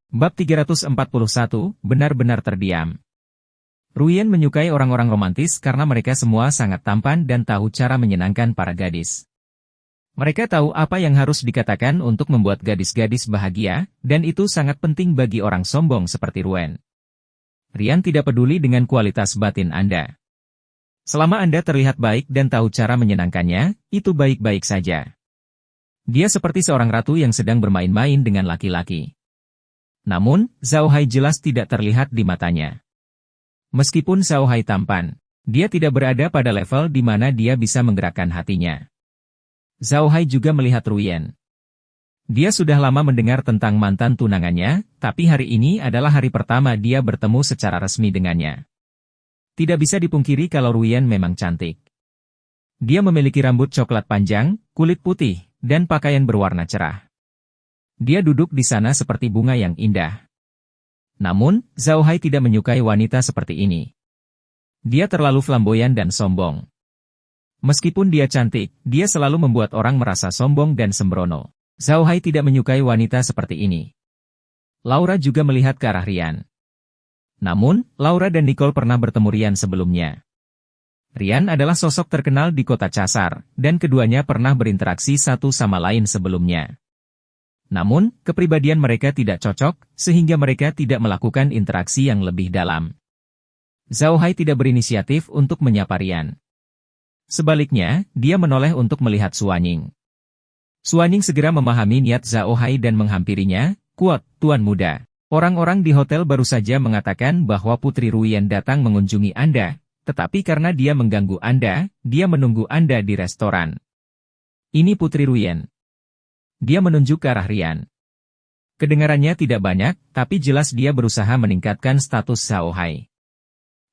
Bab 341, benar-benar terdiam. Ruyen menyukai orang-orang romantis karena mereka semua sangat tampan dan tahu cara menyenangkan para gadis. Mereka tahu apa yang harus dikatakan untuk membuat gadis-gadis bahagia, dan itu sangat penting bagi orang sombong seperti Ruyen. Rian tidak peduli dengan kualitas batin Anda. Selama Anda terlihat baik dan tahu cara menyenangkannya, itu baik-baik saja. Dia seperti seorang ratu yang sedang bermain-main dengan laki-laki. Namun, Zhao Hai jelas tidak terlihat di matanya. Meskipun Zhao Hai tampan, dia tidak berada pada level di mana dia bisa menggerakkan hatinya. Zhao Hai juga melihat Ruyen. Dia sudah lama mendengar tentang mantan tunangannya, tapi hari ini adalah hari pertama dia bertemu secara resmi dengannya. Tidak bisa dipungkiri kalau Ruyen memang cantik. Dia memiliki rambut coklat panjang, kulit putih, dan pakaian berwarna cerah. Dia duduk di sana seperti bunga yang indah. Namun, Zhao Hai tidak menyukai wanita seperti ini. Dia terlalu flamboyan dan sombong. Meskipun dia cantik, dia selalu membuat orang merasa sombong dan sembrono. Zhao Hai tidak menyukai wanita seperti ini. Laura juga melihat ke arah Rian. Namun, Laura dan Nicole pernah bertemu Rian sebelumnya. Rian adalah sosok terkenal di kota Casar, dan keduanya pernah berinteraksi satu sama lain sebelumnya. Namun, kepribadian mereka tidak cocok, sehingga mereka tidak melakukan interaksi yang lebih dalam. Zhao Hai tidak berinisiatif untuk menyapa Rian. Sebaliknya, dia menoleh untuk melihat Suanying. Suanying segera memahami niat Zhao Hai dan menghampirinya, "Kuat, Tuan Muda. Orang-orang di hotel baru saja mengatakan bahwa Putri Ruyen datang mengunjungi Anda, tetapi karena dia mengganggu Anda, dia menunggu Anda di restoran. Ini Putri Ruyen." Dia menunjuk ke arah Rian. Kedengarannya tidak banyak, tapi jelas dia berusaha meningkatkan status Zhao Hai.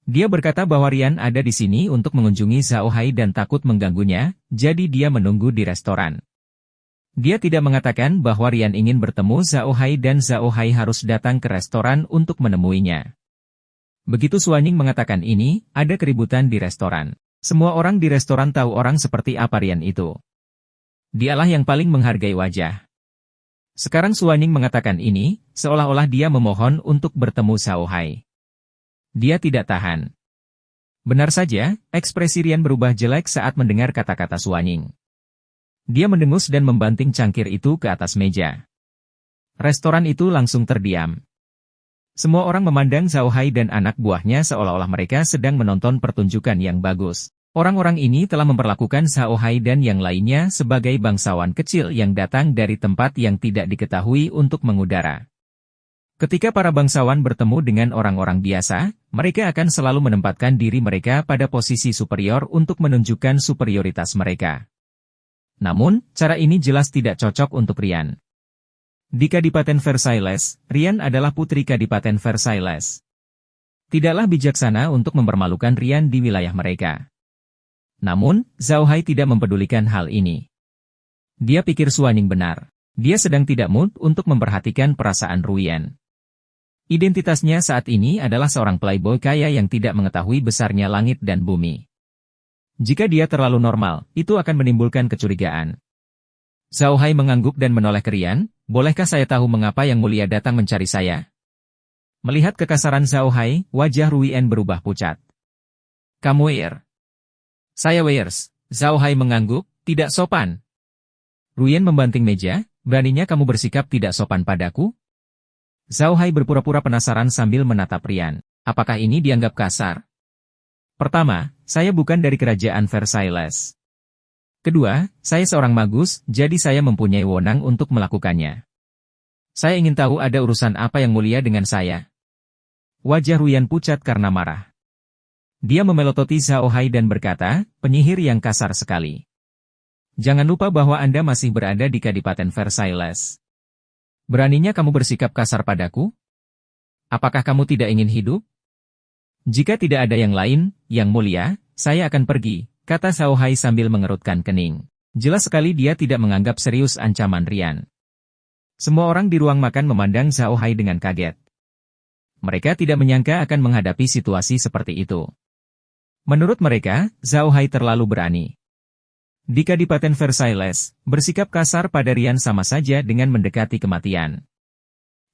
Dia berkata bahwa Rian ada di sini untuk mengunjungi Zhao Hai dan takut mengganggunya, jadi dia menunggu di restoran. Dia tidak mengatakan bahwa Rian ingin bertemu Zhao Hai dan Zhao Hai harus datang ke restoran untuk menemuinya. Begitu Suanying mengatakan ini, ada keributan di restoran. Semua orang di restoran tahu orang seperti apa Rian itu. Dialah yang paling menghargai wajah. Sekarang Suanying mengatakan ini, seolah-olah dia memohon untuk bertemu Zhao Hai. Dia tidak tahan. Benar saja, ekspresi Rian berubah jelek saat mendengar kata-kata Suanying. Dia mendengus dan membanting cangkir itu ke atas meja. Restoran itu langsung terdiam. Semua orang memandang Zhao Hai dan anak buahnya seolah-olah mereka sedang menonton pertunjukan yang bagus. Orang-orang ini telah memperlakukan Zhao Hai dan yang lainnya sebagai bangsawan kecil yang datang dari tempat yang tidak diketahui untuk mengudara. Ketika para bangsawan bertemu dengan orang-orang biasa, mereka akan selalu menempatkan diri mereka pada posisi superior untuk menunjukkan superioritas mereka. Namun, cara ini jelas tidak cocok untuk Rian. Di Kadipaten Versailles, Rian adalah putri Kadipaten Versailles. Tidaklah bijaksana untuk mempermalukan Rian di wilayah mereka. Namun, Zhao Hai tidak mempedulikan hal ini. Dia pikir Suanying benar. Dia sedang tidak mood untuk memperhatikan perasaan Ruyen. Identitasnya saat ini adalah seorang playboy kaya yang tidak mengetahui besarnya langit dan bumi. Jika dia terlalu normal, itu akan menimbulkan kecurigaan. Zhao Hai mengangguk dan menoleh ke Rian, "Bolehkah saya tahu mengapa Yang Mulia datang mencari saya?" Melihat kekasaran Zhao Hai, wajah Ruyen berubah pucat. "Kamu Ir?" "Saya Weirs." Zhao Hai mengangguk, "Tidak sopan." Ruyen membanting meja, "Beraninya kamu bersikap tidak sopan padaku?" Zhao Hai berpura-pura penasaran sambil menatap Rian. "Apakah ini dianggap kasar?" "Pertama, saya bukan dari kerajaan Versailles. Kedua, saya seorang magus, jadi saya mempunyai wewenang untuk melakukannya. Saya ingin tahu ada urusan apa Yang Mulia dengan saya." Wajah Ruyen pucat karena marah. Dia memelototi Zhao Hai dan berkata, "Penyihir yang kasar sekali. Jangan lupa bahwa Anda masih berada di Kadipaten Versailles. Beraninya kamu bersikap kasar padaku? Apakah kamu tidak ingin hidup?" "Jika tidak ada yang lain, Yang Mulia, saya akan pergi," kata Zhao Hai sambil mengerutkan kening. Jelas sekali dia tidak menganggap serius ancaman Rian. Semua orang di ruang makan memandang Zhao Hai dengan kaget. Mereka tidak menyangka akan menghadapi situasi seperti itu. Menurut mereka, Zhao Hai terlalu berani. Di Kadipaten Versailles, bersikap kasar pada Rian sama saja dengan mendekati kematian.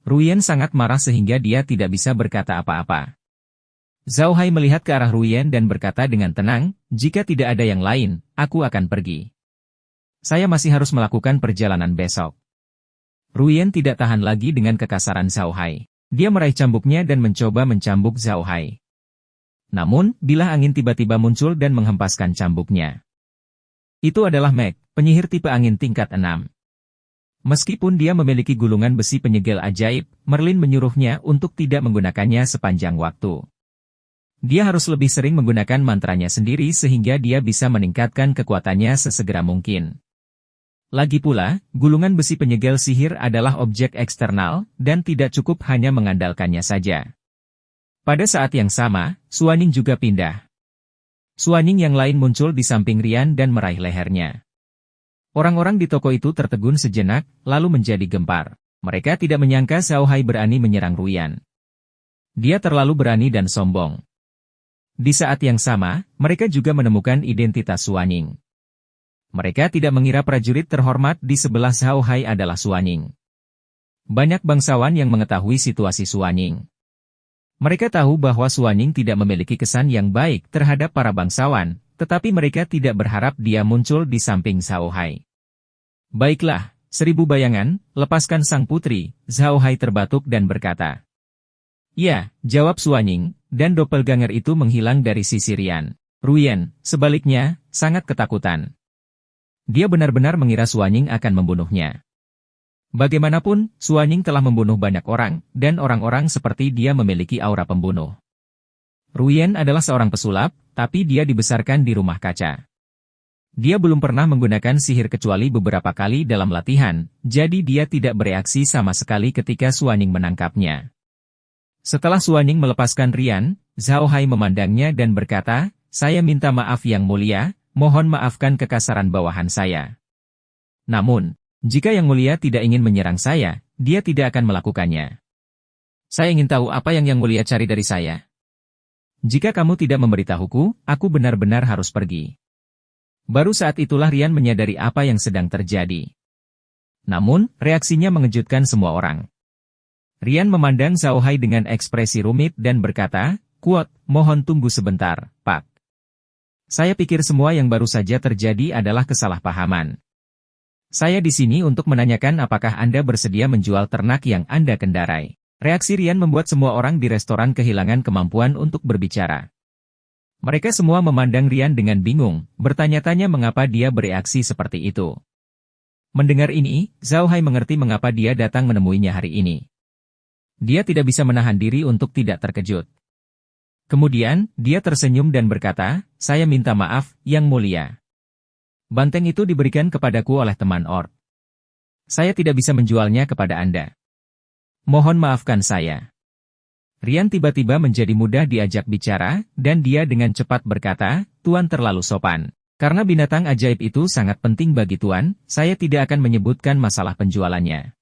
Ruyen sangat marah sehingga dia tidak bisa berkata apa-apa. Zhao Hai melihat ke arah Ruyen dan berkata dengan tenang, jika tidak ada yang lain, aku akan pergi. Saya masih harus melakukan perjalanan besok. Ruyen tidak tahan lagi dengan kekasaran Zhao Hai. Dia meraih cambuknya dan mencoba mencambuk Zhao Hai. Namun, bilah angin tiba-tiba muncul dan menghempaskan cambuknya. Itu adalah Meg, penyihir tipe angin tingkat 6. Meskipun dia memiliki gulungan besi penyegel ajaib, Merlin menyuruhnya untuk tidak menggunakannya sepanjang waktu. Dia harus lebih sering menggunakan mantranya sendiri sehingga dia bisa meningkatkan kekuatannya sesegera mungkin. Lagi pula, gulungan besi penyegel sihir adalah objek eksternal, dan tidak cukup hanya mengandalkannya saja. Pada saat yang sama, Suaning juga pindah. Suaning yang lain muncul di samping Rian dan meraih lehernya. Orang-orang di toko itu tertegun sejenak, lalu menjadi gempar. Mereka tidak menyangka Zhao Hai berani menyerang Ruyan. Dia terlalu berani dan sombong. Di saat yang sama, mereka juga menemukan identitas Suaning. Mereka tidak mengira prajurit terhormat di sebelah Zhao Hai adalah Suaning. Banyak bangsawan yang mengetahui situasi Suaning. Mereka tahu bahwa Suaning tidak memiliki kesan yang baik terhadap para bangsawan, tetapi mereka tidak berharap dia muncul di samping Zhao Hai. Baiklah, 1000 bayangan, lepaskan sang putri, Zhao Hai terbatuk dan berkata. Ya, jawab Suaning, dan doppelganger itu menghilang dari sisi Rian. Ruyen, sebaliknya, sangat ketakutan. Dia benar-benar mengira Suaning akan membunuhnya. Bagaimanapun, Suaning telah membunuh banyak orang, dan orang-orang seperti dia memiliki aura pembunuh. Ruyen adalah seorang pesulap, tapi dia dibesarkan di rumah kaca. Dia belum pernah menggunakan sihir kecuali beberapa kali dalam latihan, jadi dia tidak bereaksi sama sekali ketika Suaning menangkapnya. Setelah Suaning melepaskan Rian, Zhao Hai memandangnya dan berkata, saya minta maaf yang mulia, mohon maafkan kekasaran bawahan saya. Namun, jika Yang Mulia tidak ingin menyerang saya, dia tidak akan melakukannya. Saya ingin tahu apa yang Yang Mulia cari dari saya. Jika kamu tidak memberitahuku, aku benar-benar harus pergi. Baru saat itulah Rian menyadari apa yang sedang terjadi. Namun, reaksinya mengejutkan semua orang. Rian memandang Zhao Hai dengan ekspresi rumit dan berkata, "Kuat, mohon tunggu sebentar, Pak. Saya pikir semua yang baru saja terjadi adalah kesalahpahaman. Saya di sini untuk menanyakan apakah Anda bersedia menjual ternak yang Anda kendarai." Reaksi Rian membuat semua orang di restoran kehilangan kemampuan untuk berbicara. Mereka semua memandang Rian dengan bingung, bertanya-tanya mengapa dia bereaksi seperti itu. Mendengar ini, Zhao Hai mengerti mengapa dia datang menemuinya hari ini. Dia tidak bisa menahan diri untuk tidak terkejut. Kemudian, dia tersenyum dan berkata, saya minta maaf, Yang Mulia. Banteng itu diberikan kepadaku oleh teman Orc. Saya tidak bisa menjualnya kepada Anda. Mohon maafkan saya. Rian tiba-tiba menjadi mudah diajak bicara, dan dia dengan cepat berkata, Tuan terlalu sopan. Karena binatang ajaib itu sangat penting bagi Tuan, saya tidak akan menyebutkan masalah penjualannya.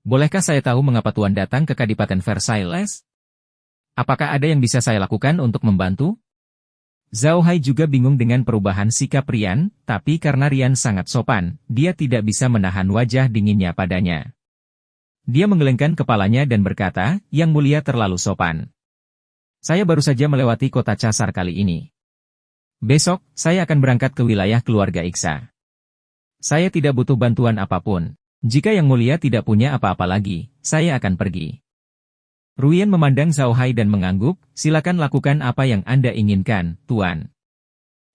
Bolehkah saya tahu mengapa Tuan datang ke Kadipaten Versailles? Apakah ada yang bisa saya lakukan untuk membantu? Zhao Hai juga bingung dengan perubahan sikap Rian, tapi karena Rian sangat sopan, dia tidak bisa menahan wajah dinginnya padanya. Dia menggelengkan kepalanya dan berkata, Yang Mulia terlalu sopan. Saya baru saja melewati kota Casar kali ini. Besok, saya akan berangkat ke wilayah keluarga Iksa. Saya tidak butuh bantuan apapun. Jika Yang Mulia tidak punya apa-apa lagi, saya akan pergi. Ruyen memandang Zhao Hai dan mengangguk, silakan lakukan apa yang Anda inginkan, Tuan.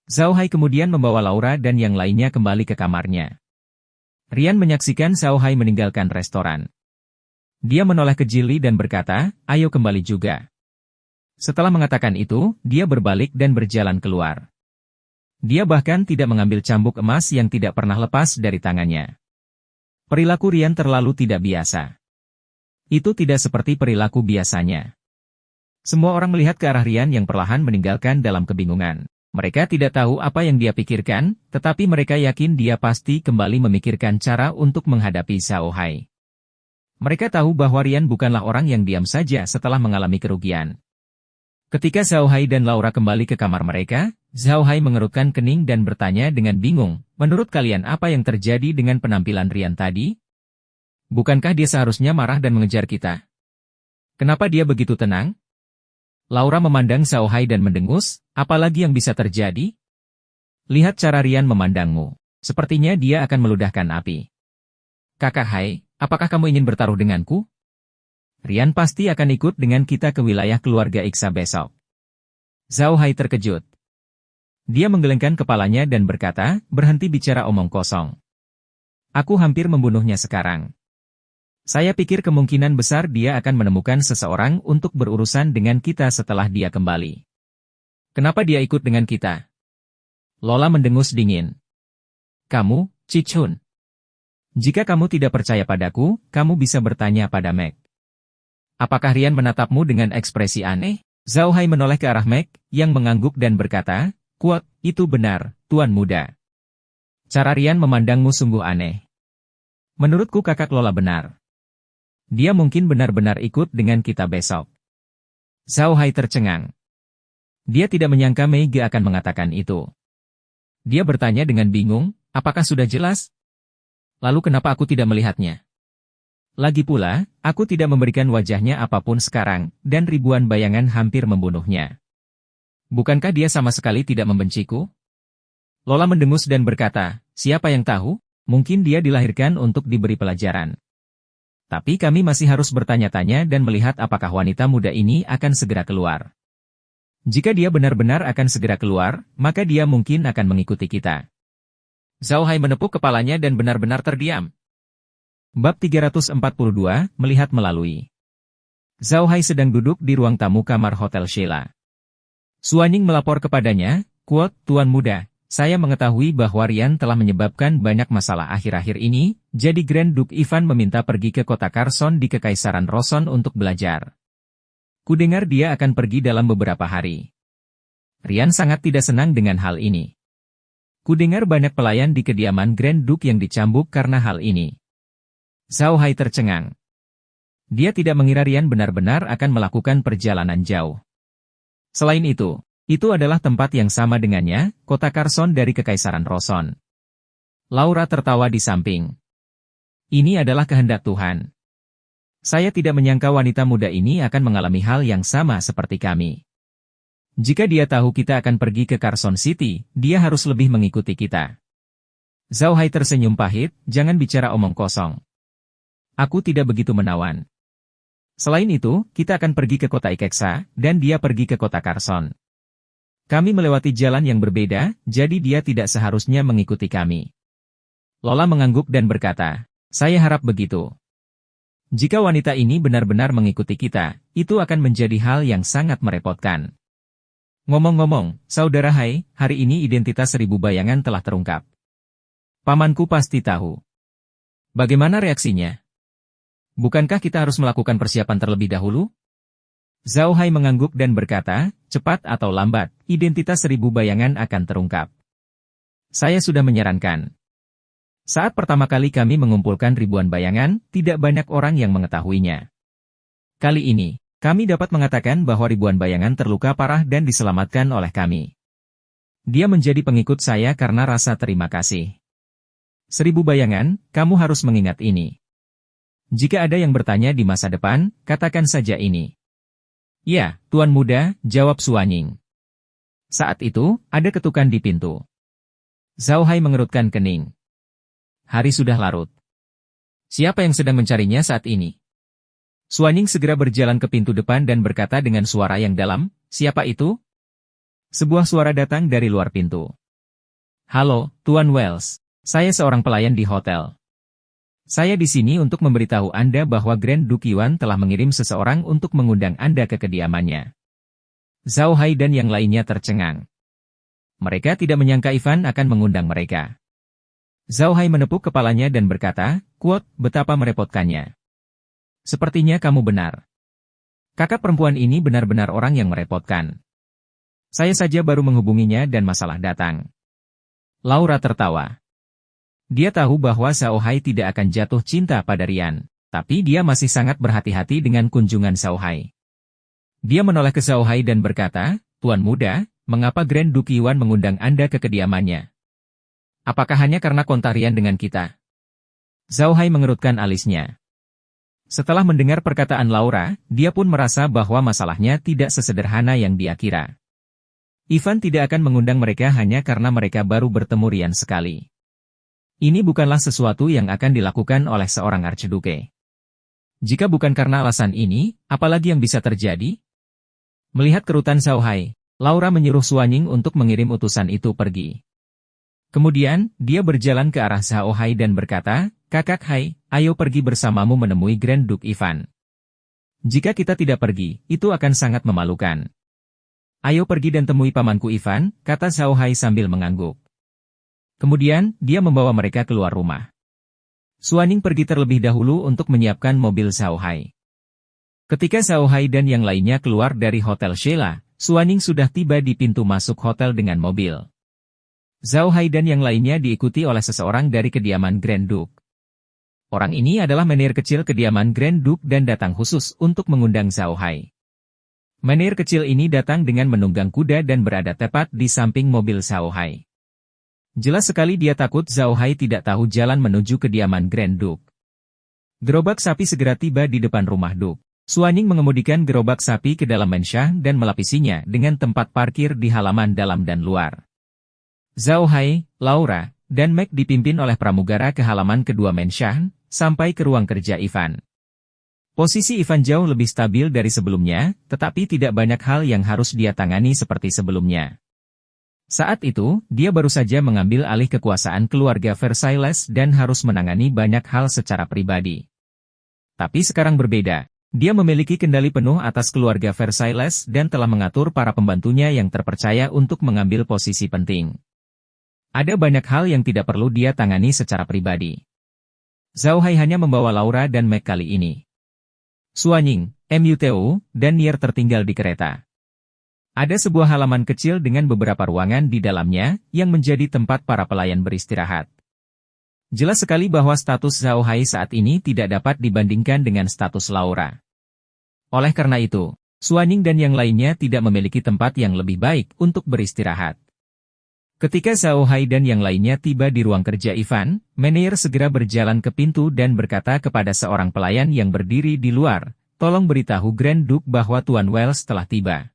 Zhao Hai kemudian membawa Laura dan yang lainnya kembali ke kamarnya. Rian menyaksikan Zhao Hai meninggalkan restoran. Dia menoleh ke Jili dan berkata, ayo kembali juga. Setelah mengatakan itu, dia berbalik dan berjalan keluar. Dia bahkan tidak mengambil cambuk emas yang tidak pernah lepas dari tangannya. Perilaku Rian terlalu tidak biasa. Itu tidak seperti perilaku biasanya. Semua orang melihat ke arah Rian yang perlahan meninggalkan dalam kebingungan. Mereka tidak tahu apa yang dia pikirkan, tetapi mereka yakin dia pasti kembali memikirkan cara untuk menghadapi Zhao Hai. Mereka tahu bahwa Rian bukanlah orang yang diam saja setelah mengalami kerugian. Ketika Zhao Hai dan Laura kembali ke kamar mereka, Zhao Hai mengerutkan kening dan bertanya dengan bingung, menurut kalian apa yang terjadi dengan penampilan Rian tadi? Bukankah dia seharusnya marah dan mengejar kita? Kenapa dia begitu tenang? Laura memandang Zhao Hai dan mendengus, apalagi yang bisa terjadi? Lihat cara Rian memandangmu. Sepertinya dia akan meludahkan api. Kakak Hai, apakah kamu ingin bertaruh denganku? Rian pasti akan ikut dengan kita ke wilayah keluarga Iksa besok. Zhao Hai terkejut. Dia menggelengkan kepalanya dan berkata, berhenti bicara omong kosong. Aku hampir membunuhnya sekarang. Saya pikir kemungkinan besar dia akan menemukan seseorang untuk berurusan dengan kita setelah dia kembali. Kenapa dia ikut dengan kita? Lola mendengus dingin. Kamu, Cichun. Jika kamu tidak percaya padaku, kamu bisa bertanya pada Meg. Apakah Rian menatapmu dengan ekspresi aneh? Zhao Hai menoleh ke arah Meg, yang mengangguk dan berkata, kuat, itu benar, Tuan Muda. Cara Rian memandangmu sungguh aneh. Menurutku kakak Lola benar. Dia mungkin benar-benar ikut dengan kita besok. Zhao Hai tercengang. Dia tidak menyangka Mei Ge akan mengatakan itu. Dia bertanya dengan bingung, apakah sudah jelas? Lalu kenapa aku tidak melihatnya? Lagi pula, aku tidak memberikan wajahnya apapun sekarang, dan ribuan bayangan hampir membunuhnya. Bukankah dia sama sekali tidak membenciku? Lola mendengus dan berkata, siapa yang tahu? Mungkin dia dilahirkan untuk diberi pelajaran. Tapi kami masih harus bertanya-tanya dan melihat apakah wanita muda ini akan segera keluar. Jika dia benar-benar akan segera keluar, maka dia mungkin akan mengikuti kita. Zhao Hai menepuk kepalanya dan benar-benar terdiam. Bab 342, melihat melalui. Zhao Hai sedang duduk di ruang tamu kamar Hotel Sheila. Suanying melapor kepadanya, quote, Tuan Muda, saya mengetahui bahwa Rian telah menyebabkan banyak masalah akhir-akhir ini, jadi Grand Duke Ivan meminta pergi ke kota Carson di Kekaisaran Roson untuk belajar. Kudengar dia akan pergi dalam beberapa hari. Rian sangat tidak senang dengan hal ini. Kudengar banyak pelayan di kediaman Grand Duke yang dicambuk karena hal ini. Zhao Hai tercengang. Dia tidak mengira Rian benar-benar akan melakukan perjalanan jauh. Selain itu adalah tempat yang sama dengannya, kota Carson dari Kekaisaran Roson. Laura tertawa di samping. Ini adalah kehendak Tuhan. Saya tidak menyangka wanita muda ini akan mengalami hal yang sama seperti kami. Jika dia tahu kita akan pergi ke Carson City, dia harus lebih mengikuti kita. Zhao Hai tersenyum pahit, jangan bicara omong kosong. Aku tidak begitu menawan. Selain itu, kita akan pergi ke kota Ikeksa, dan dia pergi ke kota Carson. Kami melewati jalan yang berbeda, jadi dia tidak seharusnya mengikuti kami. Lola mengangguk dan berkata, saya harap begitu. Jika wanita ini benar-benar mengikuti kita, itu akan menjadi hal yang sangat merepotkan. Ngomong-ngomong, Saudara Hai, hari ini identitas 1000 bayangan telah terungkap. Pamanku pasti tahu. Bagaimana reaksinya? Bukankah kita harus melakukan persiapan terlebih dahulu? Zhao Hai mengangguk dan berkata, cepat atau lambat, identitas 1000 bayangan akan terungkap. Saya sudah menyarankan. Saat pertama kali kami mengumpulkan ribuan bayangan, tidak banyak orang yang mengetahuinya. Kali ini, kami dapat mengatakan bahwa ribuan bayangan terluka parah dan diselamatkan oleh kami. Dia menjadi pengikut saya karena rasa terima kasih. 1000 bayangan, kamu harus mengingat ini. Jika ada yang bertanya di masa depan, katakan saja ini. Ya, Tuan Muda, jawab Suanying. Saat itu, ada ketukan di pintu. Zhao Hai mengerutkan kening. Hari sudah larut. Siapa yang sedang mencarinya saat ini? Suanying segera berjalan ke pintu depan dan berkata dengan suara yang dalam, siapa itu? Sebuah suara datang dari luar pintu. Halo, Tuan Wells. Saya seorang pelayan di hotel. Saya di sini untuk memberitahu Anda bahwa Grand Duke Yuan telah mengirim seseorang untuk mengundang Anda ke kediamannya. Zhao Hai dan yang lainnya tercengang. Mereka tidak menyangka Ivan akan mengundang mereka. Zhao Hai menepuk kepalanya dan berkata, quote, betapa merepotkannya. Sepertinya kamu benar. Kakak perempuan ini benar-benar orang yang merepotkan. Saya saja baru menghubunginya dan masalah datang. Laura tertawa. Dia tahu bahwa Zhao Hai tidak akan jatuh cinta pada Rian, tapi dia masih sangat berhati-hati dengan kunjungan Zhao Hai. Dia menoleh ke Zhao Hai dan berkata, Tuan Muda, mengapa Grand Duke Yuan mengundang Anda ke kediamannya? Apakah hanya karena kontak Rian dengan kita? Zhao Hai mengerutkan alisnya. Setelah mendengar perkataan Laura, dia pun merasa bahwa masalahnya tidak sesederhana yang dia kira. Ivan tidak akan mengundang mereka hanya karena mereka baru bertemu Ryan sekali. Ini bukanlah sesuatu yang akan dilakukan oleh seorang archduke. Jika bukan karena alasan ini, apalagi yang bisa terjadi? Melihat kerutan Zhao Hai, Laura menyuruh Suanying untuk mengirim utusan itu pergi. Kemudian, dia berjalan ke arah Zhao Hai dan berkata, "Kakak Hai, ayo pergi bersamamu menemui Grand Duke Ivan. Jika kita tidak pergi, itu akan sangat memalukan. Ayo pergi dan temui pamanku Ivan," kata Zhao Hai sambil mengangguk. Kemudian, dia membawa mereka keluar rumah. Suanying pergi terlebih dahulu untuk menyiapkan mobil Zhao Hai. Ketika Zhao Hai dan yang lainnya keluar dari Hotel Sheila, Suanying sudah tiba di pintu masuk hotel dengan mobil. Zhao Hai dan yang lainnya diikuti oleh seseorang dari kediaman Grand Duke. Orang ini adalah menir kecil kediaman Grand Duke dan datang khusus untuk mengundang Zhao Hai. Menir kecil ini datang dengan menunggang kuda dan berada tepat di samping mobil Zhao Hai. Jelas sekali dia takut Zhao Hai tidak tahu jalan menuju kediaman Grand Duke. Gerobak sapi segera tiba di depan rumah Duke. Suanying mengemudikan gerobak sapi ke dalam mensyah dan melapisinya dengan tempat parkir di halaman dalam dan luar. Zhao Hai, Laura, dan Meg dipimpin oleh pramugara ke halaman kedua mensyah, sampai ke ruang kerja Ivan. Posisi Ivan jauh lebih stabil dari sebelumnya, tetapi tidak banyak hal yang harus dia tangani seperti sebelumnya. Saat itu, dia baru saja mengambil alih kekuasaan keluarga Versailles dan harus menangani banyak hal secara pribadi. Tapi sekarang berbeda. Dia memiliki kendali penuh atas keluarga Versailles dan telah mengatur para pembantunya yang terpercaya untuk mengambil posisi penting. Ada banyak hal yang tidak perlu dia tangani secara pribadi. Zhao Hai hanya membawa Laura dan Meg kali ini. Suanying, Mutu, dan Nier tertinggal di kereta. Ada sebuah halaman kecil dengan beberapa ruangan di dalamnya, yang menjadi tempat para pelayan beristirahat. Jelas sekali bahwa status Zhao Hai saat ini tidak dapat dibandingkan dengan status Laura. Oleh karena itu, Suanying dan yang lainnya tidak memiliki tempat yang lebih baik untuk beristirahat. Ketika Zhao Hai dan yang lainnya tiba di ruang kerja Ivan, Menir segera berjalan ke pintu dan berkata kepada seorang pelayan yang berdiri di luar, "Tolong beritahu Grand Duke bahwa Tuan Wells telah tiba."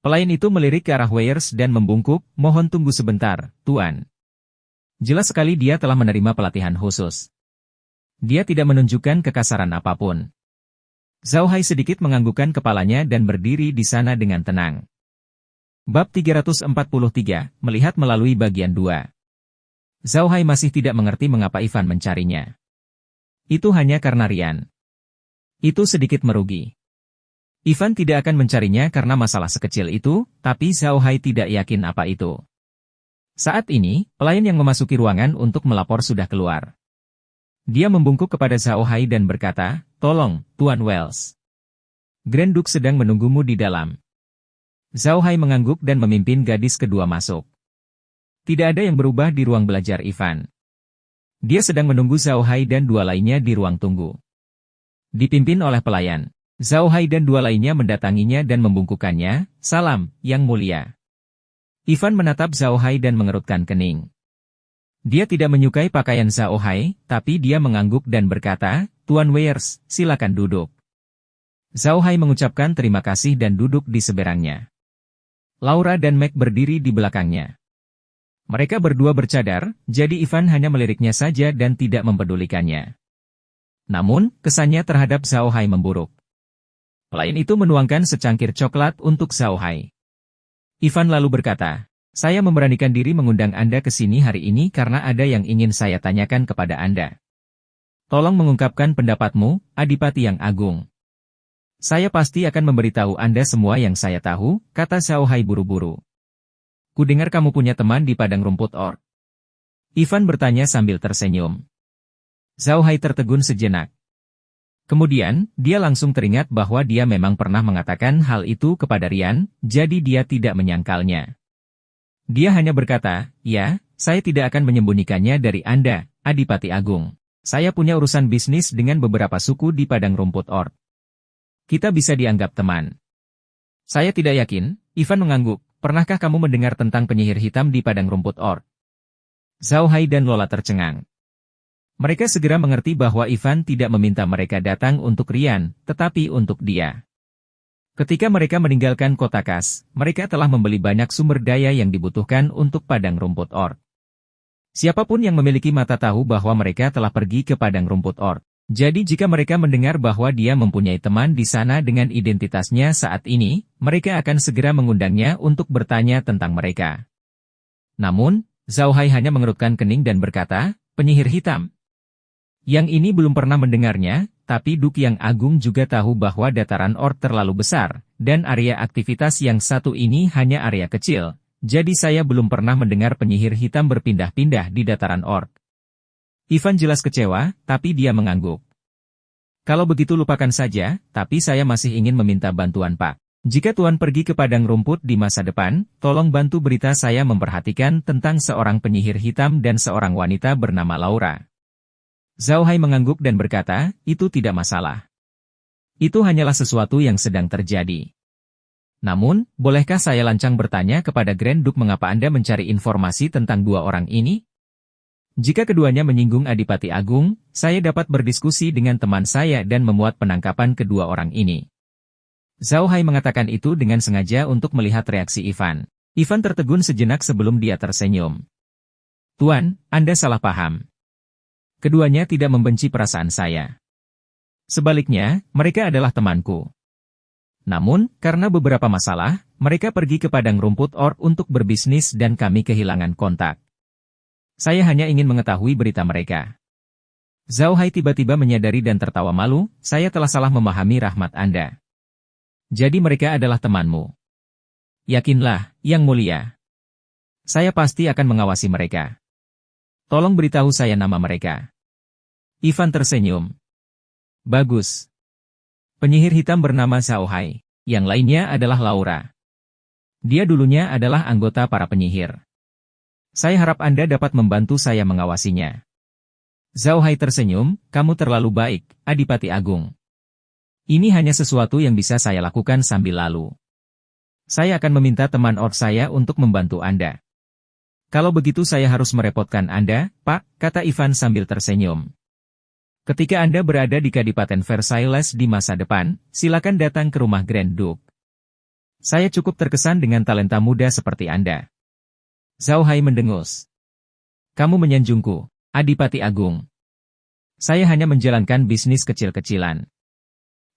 Pelayan itu melirik ke arah Weyers dan membungkuk, "Mohon tunggu sebentar, Tuan." Jelas sekali dia telah menerima pelatihan khusus. Dia tidak menunjukkan kekasaran apapun. Zhao Hai sedikit menganggukkan kepalanya dan berdiri di sana dengan tenang. Bab 343, melihat melalui bagian 2. Zhao Hai masih tidak mengerti mengapa Ivan mencarinya. Itu hanya karena Ryan. Itu sedikit merugi. Ivan tidak akan mencarinya karena masalah sekecil itu, tapi Zhao Hai tidak yakin apa itu. Saat ini, pelayan yang memasuki ruangan untuk melapor sudah keluar. Dia membungkuk kepada Zhao Hai dan berkata, "Tolong, Tuan Wells. Grand Duke sedang menunggumu di dalam." Zhao Hai mengangguk dan memimpin gadis kedua masuk. Tidak ada yang berubah di ruang belajar Ivan. Dia sedang menunggu Zhao Hai dan dua lainnya di ruang tunggu. Dipimpin oleh pelayan, Zhao Hai dan dua lainnya mendatanginya dan membungkukannya, "Salam, Yang Mulia." Ivan menatap Zhao Hai dan mengerutkan kening. Dia tidak menyukai pakaian Zhao Hai, tapi dia mengangguk dan berkata, "Tuan Weyers, silakan duduk." Zhao Hai mengucapkan terima kasih dan duduk di seberangnya. Laura dan Meg berdiri di belakangnya. Mereka berdua bercadar, jadi Ivan hanya meliriknya saja dan tidak mempedulikannya. Namun, kesannya terhadap Zhao Hai memburuk. Pelayan itu menuangkan secangkir coklat untuk Zhao Hai. Ivan lalu berkata, "Saya memberanikan diri mengundang Anda ke sini hari ini karena ada yang ingin saya tanyakan kepada Anda. Tolong mengungkapkan pendapatmu, Adipati yang Agung." "Saya pasti akan memberitahu Anda semua yang saya tahu," kata Zhao Hai buru-buru. "Kudengar kamu punya teman di padang rumput Orc?" Ivan bertanya sambil tersenyum. Zhao Hai tertegun sejenak. Kemudian, dia langsung teringat bahwa dia memang pernah mengatakan hal itu kepada Ryan, jadi dia tidak menyangkalnya. Dia hanya berkata, "Ya, saya tidak akan menyembunyikannya dari Anda, Adipati Agung. Saya punya urusan bisnis dengan beberapa suku di padang rumput Orc. Kita bisa dianggap teman." "Saya tidak yakin," Ivan mengangguk. "Pernahkah kamu mendengar tentang penyihir hitam di padang rumput Orc?" Zhao Hai dan Lola tercengang. Mereka segera mengerti bahwa Ivan tidak meminta mereka datang untuk Rian, tetapi untuk dia. Ketika mereka meninggalkan kota Kas, mereka telah membeli banyak sumber daya yang dibutuhkan untuk padang rumput orc. Siapapun yang memiliki mata tahu bahwa mereka telah pergi ke padang rumput orc. Jadi jika mereka mendengar bahwa dia mempunyai teman di sana dengan identitasnya saat ini, mereka akan segera mengundangnya untuk bertanya tentang mereka. Namun, Zhao Hai hanya mengerutkan kening dan berkata, penyihir hitam. Yang ini belum pernah mendengarnya, tapi Duk yang Agung juga tahu bahwa dataran orc terlalu besar, dan area aktivitas yang satu ini hanya area kecil. Jadi saya belum pernah mendengar penyihir hitam berpindah-pindah di dataran orc. Ivan jelas kecewa, tapi dia mengangguk. Kalau begitu lupakan saja, tapi saya masih ingin meminta bantuan Pak. Jika Tuan pergi ke padang rumput di masa depan, tolong bantu berita saya memperhatikan tentang seorang penyihir hitam dan seorang wanita bernama Laura. Zhao Hai mengangguk dan berkata, itu tidak masalah. Itu hanyalah sesuatu yang sedang terjadi. Namun, bolehkah saya lancang bertanya kepada Grand Duke mengapa Anda mencari informasi tentang dua orang ini? Jika keduanya menyinggung Adipati Agung, saya dapat berdiskusi dengan teman saya dan memuat penangkapan kedua orang ini. Zhao Hai mengatakan itu dengan sengaja untuk melihat reaksi Ivan. Ivan tertegun sejenak sebelum dia tersenyum. Tuan, Anda salah paham. Keduanya tidak membenci perasaan saya. Sebaliknya, mereka adalah temanku. Namun, karena beberapa masalah, mereka pergi ke padang rumput orc untuk berbisnis dan kami kehilangan kontak. Saya hanya ingin mengetahui berita mereka. Zhao Hai tiba-tiba menyadari dan tertawa malu, saya telah salah memahami rahmat Anda. Jadi mereka adalah temanmu. Yakinlah, Yang Mulia. Saya pasti akan mengawasi mereka. Tolong beritahu saya nama mereka. Ivan tersenyum. Bagus. Penyihir hitam bernama Zhao Hai. Yang lainnya adalah Laura. Dia dulunya adalah anggota para penyihir. Saya harap Anda dapat membantu saya mengawasinya. Zhao Hai tersenyum, kamu terlalu baik, Adipati Agung. Ini hanya sesuatu yang bisa saya lakukan sambil lalu. Saya akan meminta teman orc saya untuk membantu Anda. Kalau begitu saya harus merepotkan Anda, Pak, kata Ivan sambil tersenyum. Ketika Anda berada di Kadipaten Versailles di masa depan, silakan datang ke rumah Grand Duke. Saya cukup terkesan dengan talenta muda seperti Anda. Zhao Hai mendengus. Kamu menyanjungku, Adipati Agung. Saya hanya menjalankan bisnis kecil-kecilan.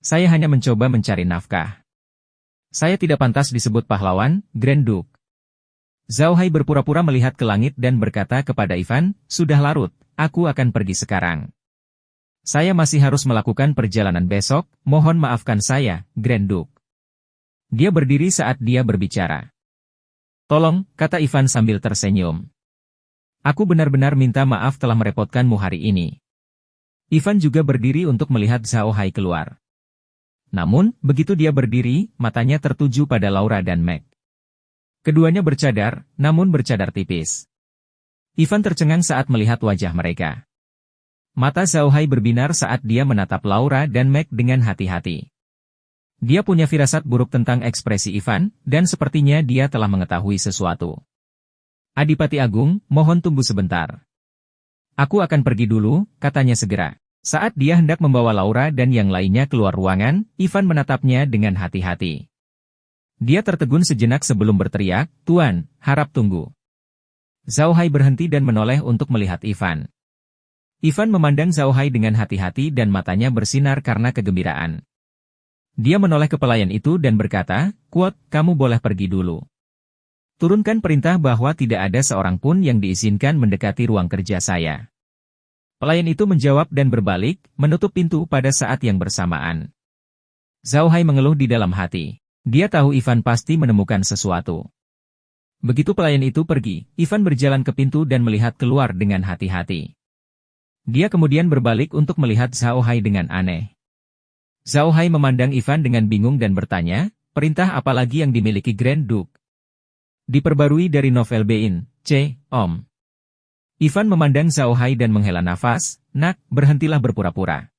Saya hanya mencoba mencari nafkah. Saya tidak pantas disebut pahlawan, Grand Duke. Zhao Hai berpura-pura melihat ke langit dan berkata kepada Ivan, sudah larut, aku akan pergi sekarang. Saya masih harus melakukan perjalanan besok, mohon maafkan saya, Grand Duke. Dia berdiri saat dia berbicara. Tolong, kata Ivan sambil tersenyum. Aku benar-benar minta maaf telah merepotkanmu hari ini. Ivan juga berdiri untuk melihat Zhao Hai keluar. Namun, begitu dia berdiri, matanya tertuju pada Laura dan Meg. Keduanya bercadar, namun bercadar tipis. Ivan tercengang saat melihat wajah mereka. Mata Zhao Hai berbinar saat dia menatap Laura dan Meg dengan hati-hati. Dia punya firasat buruk tentang ekspresi Ivan, dan sepertinya dia telah mengetahui sesuatu. Adipati Agung, mohon tunggu sebentar. Aku akan pergi dulu, katanya segera. Saat dia hendak membawa Laura dan yang lainnya keluar ruangan, Ivan menatapnya dengan hati-hati. Dia tertegun sejenak sebelum berteriak, Tuan, harap tunggu. Zhao Hai berhenti dan menoleh untuk melihat Ivan. Ivan memandang Zhao Hai dengan hati-hati dan matanya bersinar karena kegembiraan. Dia menoleh ke pelayan itu dan berkata, Kuat, kamu boleh pergi dulu. Turunkan perintah bahwa tidak ada seorang pun yang diizinkan mendekati ruang kerja saya. Pelayan itu menjawab dan berbalik, menutup pintu pada saat yang bersamaan. Zhao Hai mengeluh di dalam hati. Dia tahu Ivan pasti menemukan sesuatu. Begitu pelayan itu pergi, Ivan berjalan ke pintu dan melihat keluar dengan hati-hati. Dia kemudian berbalik untuk melihat Zhao Hai dengan aneh. Zhao Hai memandang Ivan dengan bingung dan bertanya, perintah apa lagi yang dimiliki Grand Duke? Diperbarui dari novel Bein, Om. Ivan memandang Zhao Hai dan menghela nafas, Nak, berhentilah berpura-pura.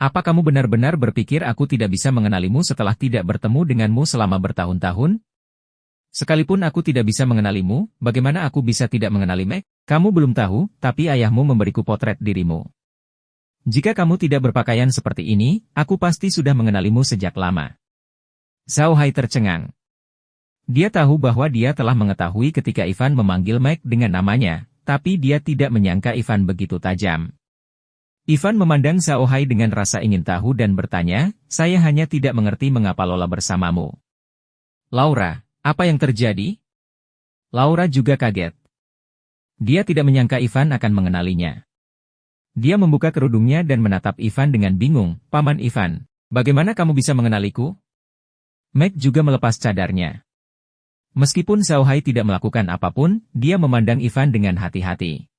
Apa kamu benar-benar berpikir aku tidak bisa mengenalimu setelah tidak bertemu denganmu selama bertahun-tahun? Sekalipun aku tidak bisa mengenalimu, bagaimana aku bisa tidak mengenali Meg? Kamu belum tahu, tapi ayahmu memberiku potret dirimu. Jika kamu tidak berpakaian seperti ini, aku pasti sudah mengenalimu sejak lama. Zhao Hai tercengang. Dia tahu bahwa dia telah mengetahui ketika Ivan memanggil Meg dengan namanya, tapi dia tidak menyangka Ivan begitu tajam. Ivan memandang Zhao Hai dengan rasa ingin tahu dan bertanya, saya hanya tidak mengerti mengapa Lola bersamamu. Laura. Apa yang terjadi? Laura juga kaget. Dia tidak menyangka Ivan akan mengenalinya. Dia membuka kerudungnya dan menatap Ivan dengan bingung. Paman Ivan, bagaimana kamu bisa mengenaliku? Meg juga melepas cadarnya. Meskipun Zhao Hai tidak melakukan apapun, dia memandang Ivan dengan hati-hati.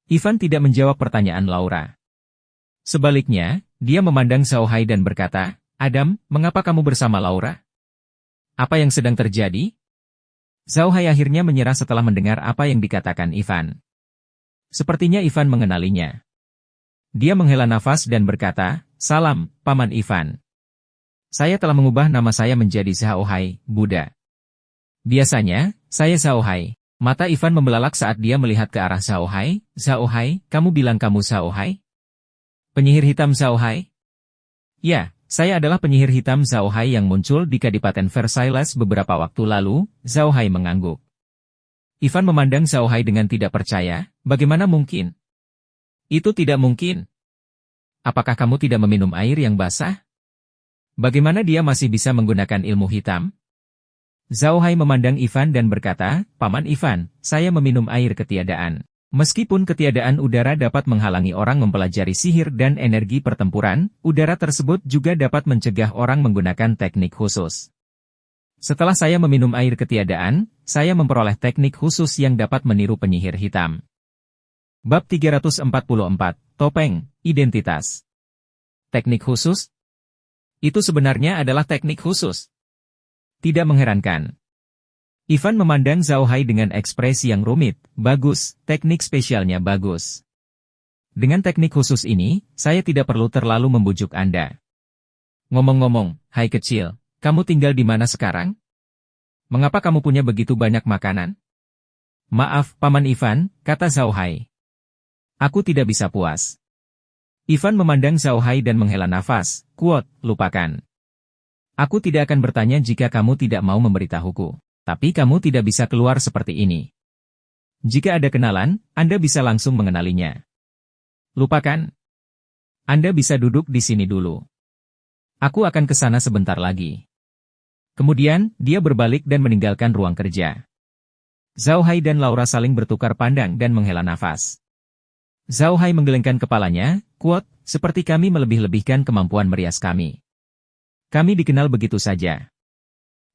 Ivan tidak menjawab pertanyaan Laura. Sebaliknya, dia memandang Zhao Hai dan berkata, Adam, mengapa kamu bersama Laura? Apa yang sedang terjadi? Zhao Hai akhirnya menyerah setelah mendengar apa yang dikatakan Ivan. Sepertinya Ivan mengenalinya. Dia menghela nafas dan berkata, Salam, Paman Ivan. Saya telah mengubah nama saya menjadi Zhao Hai, Buddha. Biasanya, saya Zhao Hai. Mata Ivan membelalak saat dia melihat ke arah Zhao Hai. Zhao Hai, kamu bilang kamu Zhao Hai? Penyihir hitam Zhao Hai? Ya. Saya adalah penyihir hitam Zhao Hai yang muncul di Kadipaten Versailles beberapa waktu lalu. Zhao Hai mengangguk. Ivan memandang Zhao Hai dengan tidak percaya, bagaimana mungkin? Itu tidak mungkin. Apakah kamu tidak meminum air yang basah? Bagaimana dia masih bisa menggunakan ilmu hitam? Zhao Hai memandang Ivan dan berkata, Paman Ivan, saya meminum air ketiadaan. Meskipun ketiadaan udara dapat menghalangi orang mempelajari sihir dan energi pertempuran, udara tersebut juga dapat mencegah orang menggunakan teknik khusus. Setelah saya meminum air ketiadaan, saya memperoleh teknik khusus yang dapat meniru penyihir hitam. Bab 344, Topeng, Identitas. Teknik khusus? Itu sebenarnya adalah teknik khusus. Tidak mengherankan. Ivan memandang Zhao Hai dengan ekspresi yang rumit. Bagus, teknik spesialnya bagus. Dengan teknik khusus ini, saya tidak perlu terlalu membujuk Anda. Ngomong-ngomong, Hai kecil, kamu tinggal di mana sekarang? Mengapa kamu punya begitu banyak makanan? Maaf, Paman Ivan, kata Zhao Hai. Aku tidak bisa puas. Ivan memandang Zhao Hai dan menghela nafas. Quote, lupakan. Aku tidak akan bertanya jika kamu tidak mau memberitahuku. Tapi kamu tidak bisa keluar seperti ini. Jika ada kenalan, Anda bisa langsung mengenalinya. Lupakan. Anda bisa duduk di sini dulu. Aku akan ke sana sebentar lagi. Kemudian, dia berbalik dan meninggalkan ruang kerja. Zhao Hai dan Laura saling bertukar pandang dan menghela nafas. Zhao Hai menggelengkan kepalanya, quote, seperti kami melebih-lebihkan kemampuan merias kami. Kami dikenal begitu saja.